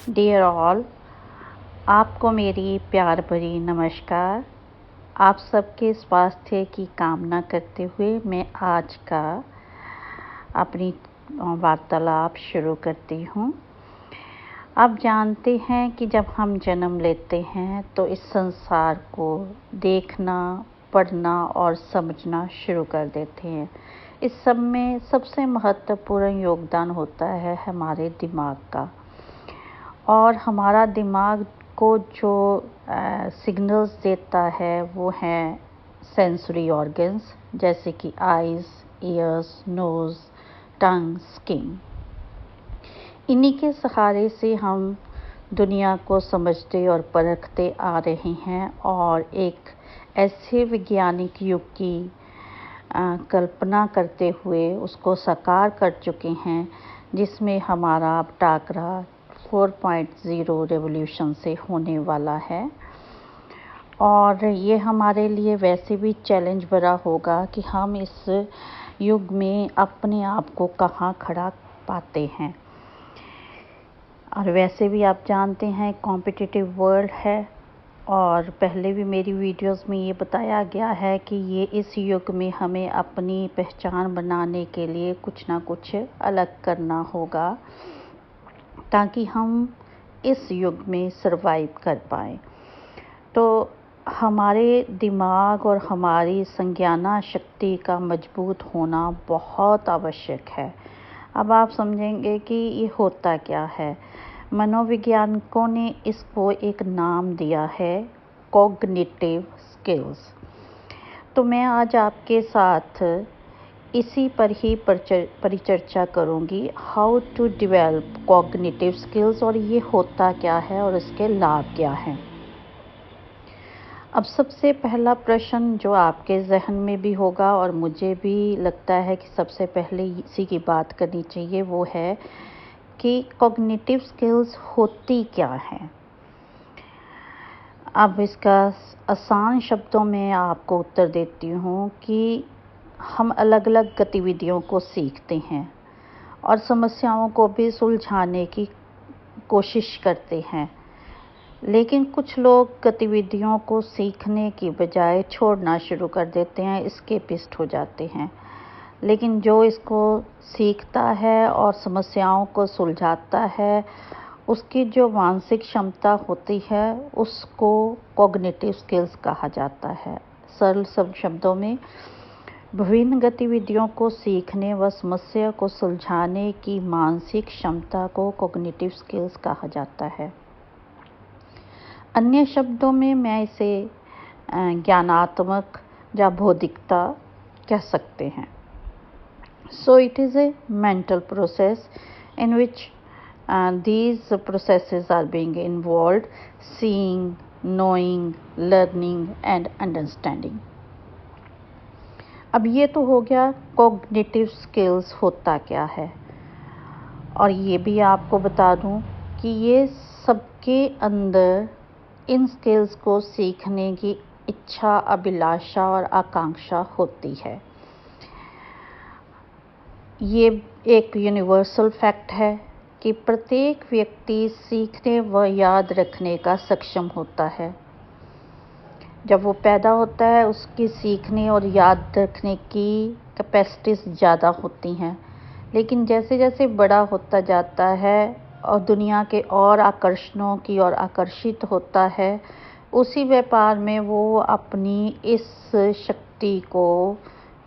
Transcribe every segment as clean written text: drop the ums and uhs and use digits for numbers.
Dear all, आपको मेरी प्यार भरी नमस्कार। आप सबके स्वास्थ्य की कामना करते हुए मैं आज का अपनी वार्तालाप शुरू करती हूँ। आप जानते हैं कि जब हम जन्म लेते हैं तो इस संसार को देखना, पढ़ना और समझना शुरू कर देते हैं। इस सब में सबसे महत्वपूर्ण योगदान होता है हमारे दिमाग का, और हमारा दिमाग को जो सिग्नल्स देता है वो हैं सेंसरी ऑर्गन्स, जैसे कि आइज़, ईयर्स, नोज़, टंग, स्किन। इन्हीं के सहारे से हम दुनिया को समझते और परखते आ रहे हैं और एक ऐसे वैज्ञानिक युग की कल्पना करते हुए उसको साकार कर चुके हैं जिसमें हमारा अब टाकरा 4.0 रेवोल्यूशन से होने वाला है। और ये हमारे लिए वैसे भी चैलेंज बड़ा होगा कि हम इस युग में अपने आप को कहाँ खड़ा पाते हैं। और वैसे भी आप जानते हैं कॉम्पिटिटिव वर्ल्ड है, और पहले भी मेरी वीडियोस में ये बताया गया है कि ये इस युग में हमें अपनी पहचान बनाने के लिए कुछ ना कुछ अलग करना होगा ताकि हम इस युग में सरवाइव कर पाएँ। तो हमारे दिमाग और हमारी संज्ञाना शक्ति का मजबूत होना बहुत आवश्यक है। अब आप समझेंगे कि ये होता क्या है। मनोवैज्ञानिकों ने इसको एक नाम दिया है कॉग्निटिव स्किल्स। तो मैं आज आपके साथ इसी पर ही परिचर्चा करूंगी, how to develop cognitive skills, और ये होता क्या है और इसके लाभ क्या हैं। अब सबसे पहला प्रश्न जो आपके जहन में भी होगा और मुझे भी लगता है कि सबसे पहले इसी की बात करनी चाहिए, वो है कि कॉग्निटिव स्किल्स होती क्या हैं। अब इसका आसान शब्दों में आपको उत्तर देती हूँ कि हम अलग अलग गतिविधियों को सीखते हैं और समस्याओं को भी सुलझाने की कोशिश करते हैं, लेकिन कुछ लोग गतिविधियों को सीखने की बजाय छोड़ना शुरू कर देते हैं, एस्केपिस्ट हो जाते हैं। लेकिन जो इसको सीखता है और समस्याओं को सुलझाता है, उसकी जो मानसिक क्षमता होती है उसको कॉग्निटिव स्किल्स कहा जाता है। सरल सब शब्दों में विभिन्न गतिविधियों को सीखने व समस्या को सुलझाने की मानसिक क्षमता को कॉग्निटिव स्किल्स कहा जाता है। अन्य शब्दों में मैं इसे ज्ञानात्मक या बौद्धिकता कह सकते हैं। So it is a mental process in which these processes are being involved: seeing, knowing, learning and understanding. अब ये तो हो गया कॉग्निटिव स्किल्स होता क्या है, और ये भी आपको बता दूं कि ये सबके अंदर इन स्किल्स को सीखने की इच्छा, अभिलाषा और आकांक्षा होती है। ये एक यूनिवर्सल फैक्ट है कि प्रत्येक व्यक्ति सीखने व याद रखने का सक्षम होता है। जब वो पैदा होता है उसकी सीखने और याद रखने की कैपेसिटीज़ ज़्यादा होती हैं, लेकिन जैसे जैसे बड़ा होता जाता है और दुनिया के और आकर्षणों की ओर आकर्षित होता है, उसी व्यापार में वो अपनी इस शक्ति को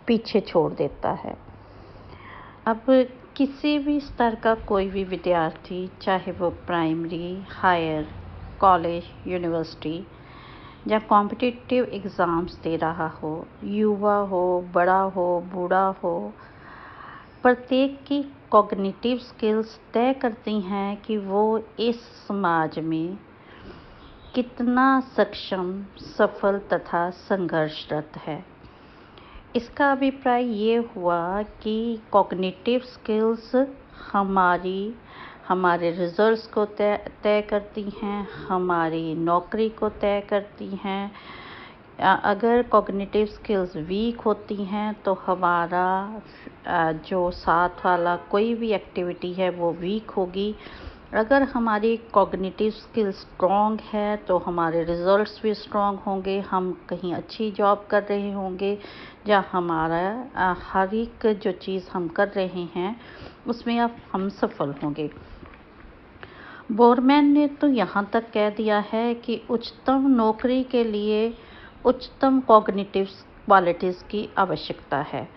पीछे छोड़ देता है। अब किसी भी स्तर का कोई भी विद्यार्थी, चाहे वो प्राइमरी, हायर, कॉलेज, यूनिवर्सिटी या कॉम्पिटिटिव एग्ज़ाम्स दे रहा हो, युवा हो, बड़ा हो, बूढ़ा हो, प्रत्येक की कॉग्निटिव स्किल्स तय करती हैं कि वो इस समाज में कितना सक्षम, सफल तथा संघर्षरत है। इसका अभिप्राय ये हुआ कि कॉग्निटिव स्किल्स हमारे रिजल्ट्स को तय करती हैं, हमारी नौकरी को तय करती हैं। अगर कॉग्निटिव स्किल्स वीक होती हैं तो हमारा जो साथ वाला कोई भी एक्टिविटी है वो वीक होगी, अगर हमारी कॉग्निटिव स्किल स्ट्रॉन्ग है तो हमारे रिजल्ट्स भी स्ट्रॉन्ग होंगे, हम कहीं अच्छी जॉब कर रहे होंगे, या हमारा हर एक जो चीज़ हम कर रहे हैं उसमें अब हम सफल होंगे। बोरमैन ने तो यहाँ तक कह दिया है कि उच्चतम नौकरी के लिए उच्चतम कॉग्निटिव क्वालिटीज़ की आवश्यकता है।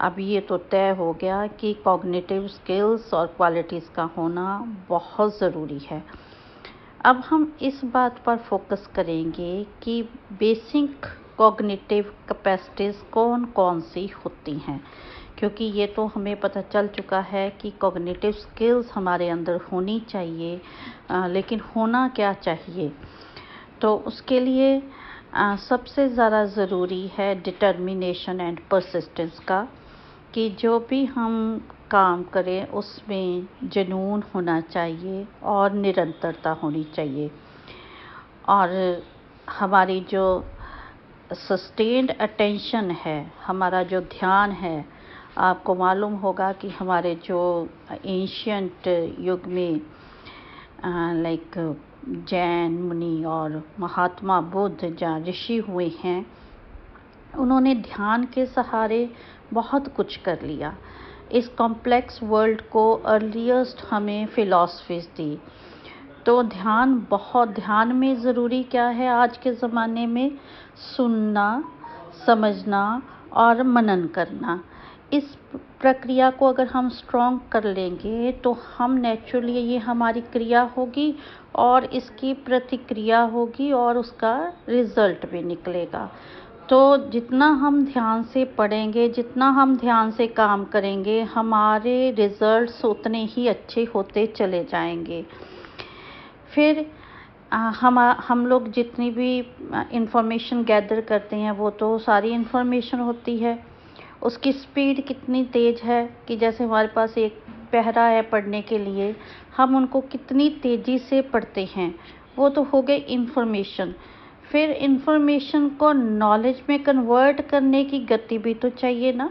अब ये तो तय हो गया कि कॉग्निटिव स्किल्स और क्वालिटीज़ का होना बहुत ज़रूरी है। अब हम इस बात पर फोकस करेंगे कि बेसिक कॉग्निटिव कैपेसिटीज़ कौन कौन सी होती हैं, क्योंकि ये तो हमें पता चल चुका है कि कॉग्निटिव स्किल्स हमारे अंदर होनी चाहिए, लेकिन होना क्या चाहिए। तो उसके लिए सबसे ज़्यादा ज़रूरी है डिटर्मिनेशन एंड परसिस्टेंस का, कि जो भी हम काम करें उसमें जुनून होना चाहिए और निरंतरता होनी चाहिए। और हमारी जो सस्टेन्ड अटेंशन है, हमारा जो ध्यान है, आपको मालूम होगा कि हमारे जो एंशियंट युग में लाइक जैन मुनि और महात्मा बुद्ध जहाँ ऋषि हुए हैं, उन्होंने ध्यान के सहारे बहुत कुछ कर लिया। इस कॉम्प्लेक्स वर्ल्ड को अर्लीस्ट हमें फिलॉसफीज दी। तो ध्यान में ज़रूरी क्या है आज के ज़माने में? सुनना, समझना और मनन करना। इस प्रक्रिया को अगर हम स्ट्रॉन्ग कर लेंगे तो हम नेचुरली, ये हमारी क्रिया होगी और इसकी प्रतिक्रिया होगी और उसका रिज़ल्ट भी निकलेगा। तो जितना हम ध्यान से पढ़ेंगे, जितना हम ध्यान से काम करेंगे, हमारे रिज़ल्ट्स उतने ही अच्छे होते चले जाएंगे। फिर हम लोग जितनी भी इंफॉर्मेशन गैदर करते हैं वो तो सारी इंफॉर्मेशन होती है, उसकी स्पीड कितनी तेज़ है कि जैसे हमारे पास एक पैरा है पढ़ने के लिए, हम उनको कितनी तेज़ी से पढ़ते हैं, वो तो हो गई इंफॉर्मेशन। फिर इंफॉर्मेशन को नॉलेज में कन्वर्ट करने की गति भी तो चाहिए ना,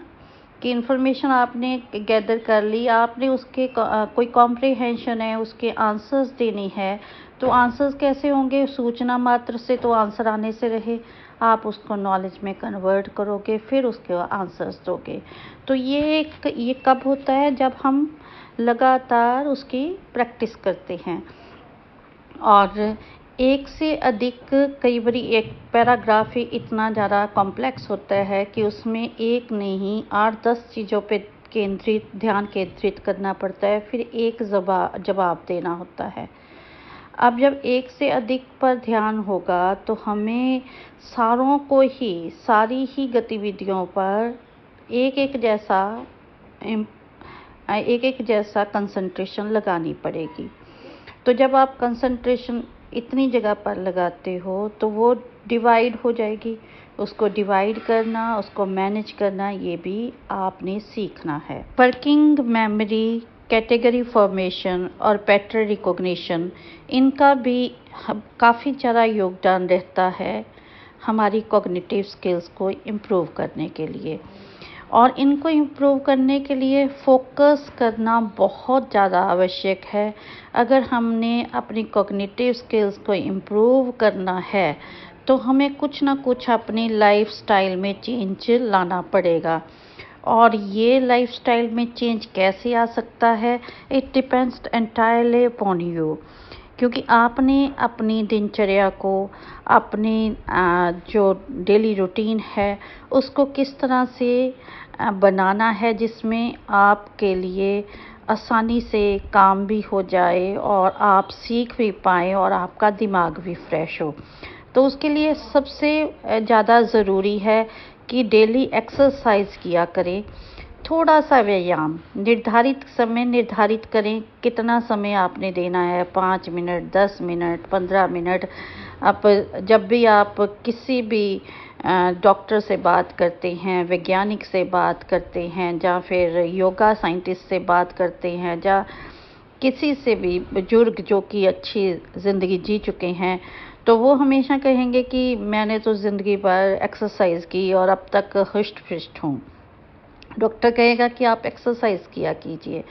कि इंफॉर्मेशन आपने गैदर कर ली, आपने उसके कोई कॉम्प्रिहेंशन है, उसके आंसर्स देने हैं, तो आंसर्स कैसे होंगे? सूचना मात्र से तो आंसर आने से रहे, आप उसको नॉलेज में कन्वर्ट करोगे, फिर उसके आंसर्स दोगे। तो ये कब होता है? जब हम लगातार उसकी प्रैक्टिस करते हैं। और एक से अधिक, कई बार एक पैराग्राफ ही इतना ज़्यादा कॉम्प्लेक्स होता है कि उसमें एक नहीं 8-10 चीज़ों पे ध्यान केंद्रित करना पड़ता है, फिर एक जवाब देना होता है। अब जब एक से अधिक पर ध्यान होगा तो हमें सारी ही गतिविधियों पर एक एक जैसा कंसंट्रेशन लगानी पड़ेगी। तो जब आप कंसंट्रेशन इतनी जगह पर लगाते हो तो वो डिवाइड हो जाएगी। उसको डिवाइड करना, उसको मैनेज करना, ये भी आपने सीखना है। वर्किंग मेमोरी, कैटेगरी फॉर्मेशन और पैटर्न रिकॉग्निशन, इनका भी काफ़ी ज़्यादा योगदान रहता है हमारी कॉग्निटिव स्किल्स को इम्प्रूव करने के लिए। और इनको इम्प्रूव करने के लिए फोकस करना बहुत ज़्यादा आवश्यक है। अगर हमने अपनी कॉग्निटिव स्किल्स को इम्प्रूव करना है तो हमें कुछ ना कुछ अपनी लाइफस्टाइल में चेंज लाना पड़ेगा। और ये लाइफस्टाइल में चेंज कैसे आ सकता है? It depends entirely upon you, क्योंकि आपने अपनी दिनचर्या को, अपनी जो डेली रूटीन है उसको किस तरह से बनाना है जिसमें आपके लिए आसानी से काम भी हो जाए और आप सीख भी पाएँ और आपका दिमाग भी फ्रेश हो। तो उसके लिए सबसे ज़्यादा ज़रूरी है कि डेली एक्सरसाइज किया करें। थोड़ा सा व्यायाम, निर्धारित समय निर्धारित करें, कितना समय आपने देना है, 5 मिनट, 10 मिनट, 15 मिनट। आप जब भी आप किसी भी डॉक्टर से बात करते हैं, वैज्ञानिक से बात करते हैं, या फिर योगा साइंटिस्ट से बात करते हैं, या किसी से भी बुजुर्ग जो कि अच्छी ज़िंदगी जी चुके हैं, तो वो हमेशा कहेंगे कि मैंने तो ज़िंदगी भर एक्सरसाइज की और अब तक हष्ट पुष्ट हूँ। डॉक्टर कहेगा कि आप एक्सरसाइज किया कीजिए।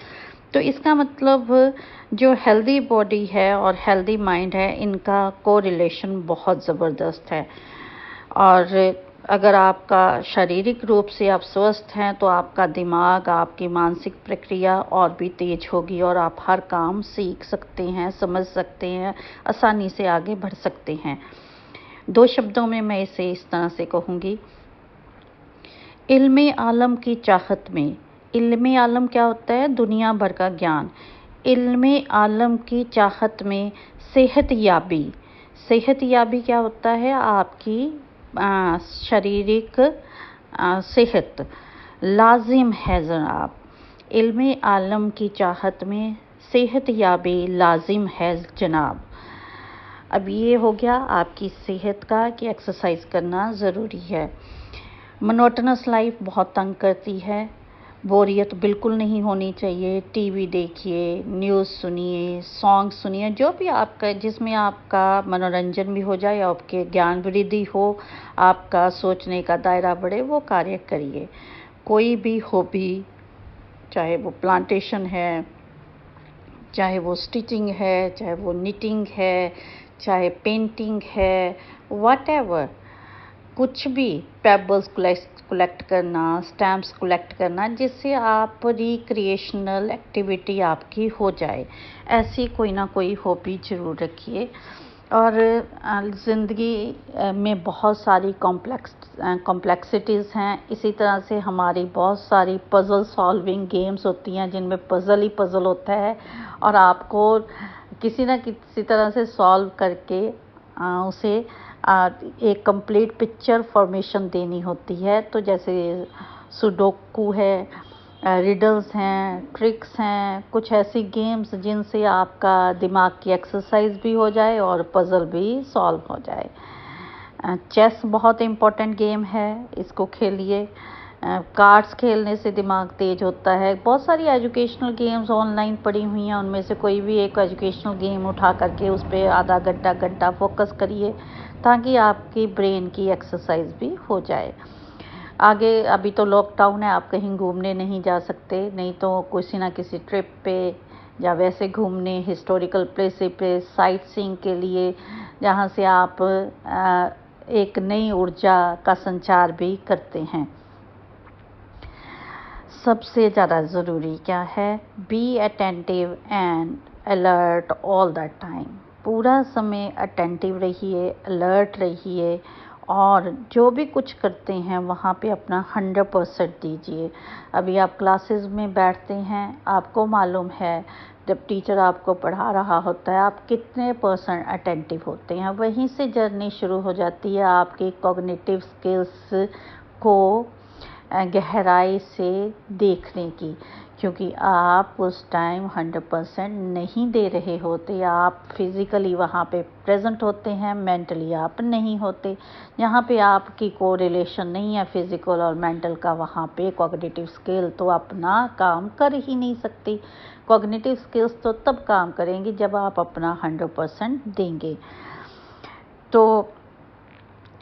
तो इसका मतलब जो हेल्दी बॉडी है और हेल्दी माइंड है, इनका कोरिलेशन बहुत ज़बरदस्त है। और अगर आपका शारीरिक रूप से आप स्वस्थ हैं तो आपका दिमाग, आपकी मानसिक प्रक्रिया और भी तेज होगी और आप हर काम सीख सकते हैं, समझ सकते हैं, आसानी से आगे बढ़ सकते हैं। 2 शब्दों में मैं इसे इस तरह से कहूँगी, इल्मे आलम की चाहत में। इल्मे आलम क्या होता है? दुनिया भर का ज्ञान। इल्मे आलम की चाहत में सेहतयाबी। सेहतयाबी क्या होता है? आपकी शारीरिक सेहत लाजिम है जनाब। इल्मे आलम की चाहत में सेहतयाबी लाजिम है जनाब। अब ये हो गया आपकी सेहत का कि एक्सरसाइज करना ज़रूरी है। मोनोटोनस लाइफ बहुत तंग करती है, बोरियत बिल्कुल नहीं होनी चाहिए। टीवी देखिए, न्यूज़ सुनिए, सॉन्ग सुनिए, जो भी आपका जिसमें आपका मनोरंजन भी हो जाए, आपके ज्ञान वृद्धि हो, आपका सोचने का दायरा बढ़े, वो कार्य करिए। कोई भी हॉबी, चाहे वो प्लांटेशन है, चाहे वो स्टिचिंग है, चाहे वो निटिंग है, चाहे पेंटिंग है, व्हाटएवर, कुछ भी, पेबल्स कलेक्ट करना, स्टैम्प्स कलेक्ट करना, जिससे आप रिक्रिएशनल एक्टिविटी आपकी हो जाए, ऐसी कोई ना कोई हॉबी ज़रूर रखिए। और ज़िंदगी में बहुत सारी कॉम्प्लेक्सिटीज़ हैं। इसी तरह से हमारी बहुत सारी पज़ल सॉल्विंग गेम्स होती हैं जिनमें पज़ल ही पज़ल होता है और आपको किसी न किसी तरह से सॉल्व करके उसे एक कंप्लीट पिक्चर फॉर्मेशन देनी होती है। तो जैसे सुडोकू है, रिडल्स हैं, ट्रिक्स हैं, कुछ ऐसी गेम्स जिनसे आपका दिमाग की एक्सरसाइज भी हो जाए और पज़ल भी सॉल्व हो जाए। चेस बहुत इम्पोर्टेंट गेम है, इसको खेलिए। कार्ड्स खेलने से दिमाग तेज होता है। बहुत सारी एजुकेशनल गेम्स ऑनलाइन पड़ी हुई हैं, उनमें से कोई भी एक एजुकेशनल गेम उठा करके उस पर आधा घंटा फोकस करिए ताकि आपकी ब्रेन की एक्सरसाइज भी हो जाए। आगे अभी तो लॉकडाउन है, आप कहीं घूमने नहीं जा सकते, नहीं तो किसी ना किसी ट्रिप पे या वैसे घूमने हिस्टोरिकल प्लेस पे साइट सीइंग के लिए, जहाँ से आप एक नई ऊर्जा का संचार भी करते हैं। सबसे ज़्यादा ज़रूरी क्या है? Be attentive and alert all the time. पूरा समय अटेंटिव रहिए, अलर्ट रहिए और जो भी कुछ करते हैं वहाँ पे अपना 100% दीजिए। अभी आप क्लासेस में बैठते हैं, आपको मालूम है जब टीचर आपको पढ़ा रहा होता है आप कितने % अटेंटिव होते हैं। वहीं से जर्नी शुरू हो जाती है आपकी कॉग्निटिव स्किल्स को गहराई से देखने की, क्योंकि आप उस टाइम 100% नहीं दे रहे होते। आप फिज़िकली वहाँ पे प्रेजेंट होते हैं, मेंटली आप नहीं होते। यहाँ पे आपकी कोरिलेशन नहीं है फिज़िकल और मेंटल का, वहाँ पे कॉग्निटिव स्किल तो अपना काम कर ही नहीं सकती। कॉग्निटिव स्किल्स तो तब काम करेंगी जब आप अपना 100% देंगे। तो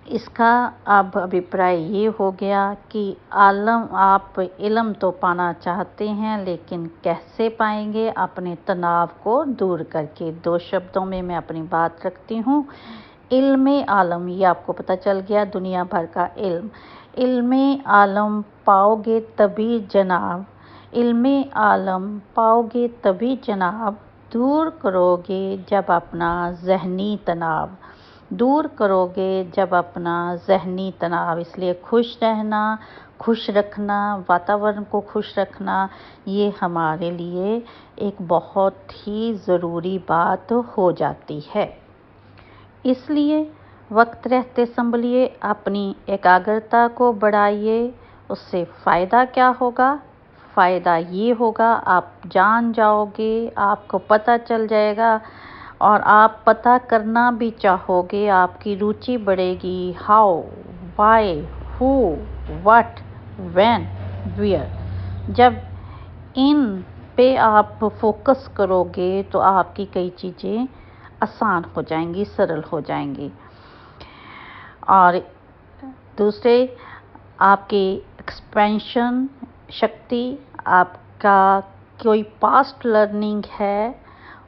इसका अब अभिप्राय ये हो गया कि आप इल्म तो पाना चाहते हैं, लेकिन कैसे पाएंगे? अपने तनाव को दूर करके। 2 शब्दों में मैं अपनी बात रखती हूँ। इल्मे आलम, ये आपको पता चल गया, दुनिया भर का इल्म। इल्मे आलम पाओगे तभी जनाब, इल्मे आलम पाओगे तभी जनाब, दूर करोगे जब अपना ज़हनी तनाव, दूर करोगे जब अपना ज़हनी तनाव। इसलिए खुश रहना, खुश रखना, वातावरण को खुश रखना, ये हमारे लिए एक बहुत ही ज़रूरी बात हो जाती है। इसलिए वक्त रहते संभलिए, अपनी एकाग्रता को बढ़ाइए। उससे फ़ायदा क्या होगा? फ़ायदा ये होगा, आप जान जाओगे, आपको पता चल जाएगा और आप पता करना भी चाहोगे, आपकी रुचि बढ़ेगी। How, why, who, what, when, where. जब इन पे आप फोकस करोगे तो आपकी कई चीज़ें आसान हो जाएंगी, सरल हो जाएंगी। और दूसरे, आपकी एक्सपेंशन शक्ति, आपका कोई पास्ट लर्निंग है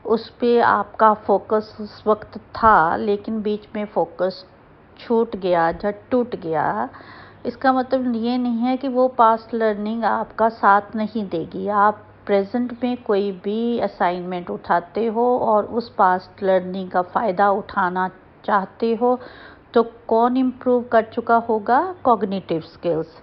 उस पे आपका फोकस उस वक्त था, लेकिन बीच में फोकस छूट गया या टूट गया, इसका मतलब ये नहीं है कि वो पास्ट लर्निंग आपका साथ नहीं देगी। आप प्रेजेंट में कोई भी असाइनमेंट उठाते हो और उस पास्ट लर्निंग का फ़ायदा उठाना चाहते हो, तो कौन इम्प्रूव कर चुका होगा? Cognitive skills.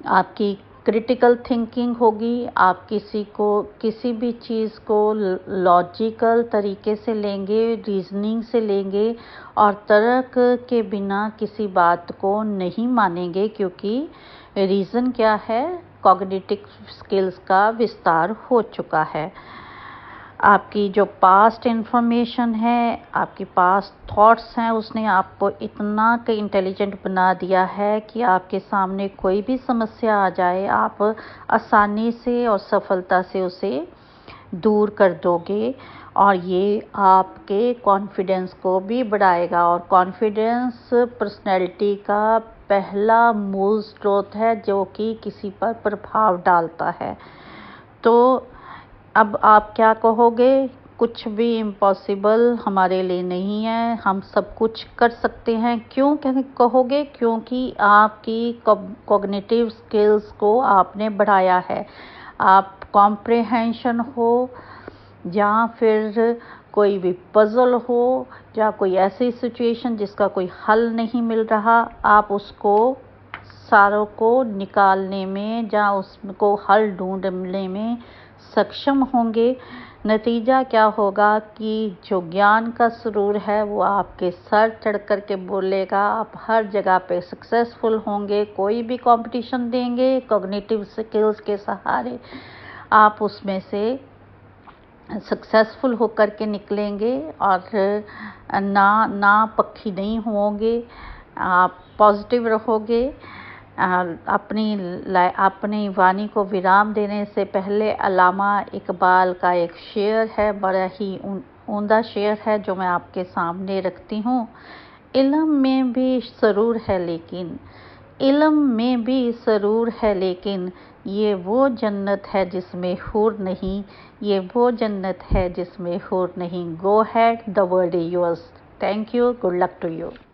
आपकी क्रिटिकल थिंकिंग होगी, आप किसी भी चीज़ को लॉजिकल तरीके से लेंगे, रीजनिंग से लेंगे और तर्क के बिना किसी बात को नहीं मानेंगे, क्योंकि रीज़न क्या है? कॉग्निटिव स्किल्स का विस्तार हो चुका है। आपकी जो पास्ट इन्फॉर्मेशन है, आपकी पास्ट थॉट्स हैं, उसने आपको इतना इंटेलिजेंट बना दिया है कि आपके सामने कोई भी समस्या आ जाए, आप आसानी से और सफलता से उसे दूर कर दोगे। और ये आपके कॉन्फिडेंस को भी बढ़ाएगा, और कॉन्फिडेंस पर्सनैलिटी का पहला मूल स्रोत है जो कि किसी पर प्रभाव डालता है। तो अब आप क्या कहोगे? कुछ भी इम्पॉसिबल हमारे लिए नहीं है, हम सब कुछ कर सकते हैं। क्यों कहोगे? क्योंकि आपकी कॉग्निटिव स्किल्स को आपने बढ़ाया है। आप कॉम्प्रिहेंशन हो या फिर कोई भी पज़ल हो या कोई ऐसी सिचुएशन जिसका कोई हल नहीं मिल रहा, आप उसको सारों को निकालने में या उसको हल ढूंढने में सक्षम होंगे। नतीजा क्या होगा कि जो ज्ञान का सुरूर है वो आपके सर चढ़ कर के बोलेगा, आप हर जगह पे सक्सेसफुल होंगे। कोई भी कंपटीशन देंगे, कॉग्निटिव स्किल्स के सहारे आप उसमें से सक्सेसफुल होकर के निकलेंगे और ना पक्षी नहीं होंगे। आप पॉजिटिव रहोगे। अपनी वाणी को विराम देने से पहले अल्लामा इकबाल का एक शेर है, बड़ा ही उम्दा शेर है जो मैं आपके सामने रखती हूँ। इल्म में भी सरूर है लेकिन, इल्म में भी सरूर है लेकिन, ये वो जन्नत है जिसमें हूर नहीं, ये वो जन्नत है जिसमें हूर नहीं। Go ahead, the world is yours. Thank you, good luck to you.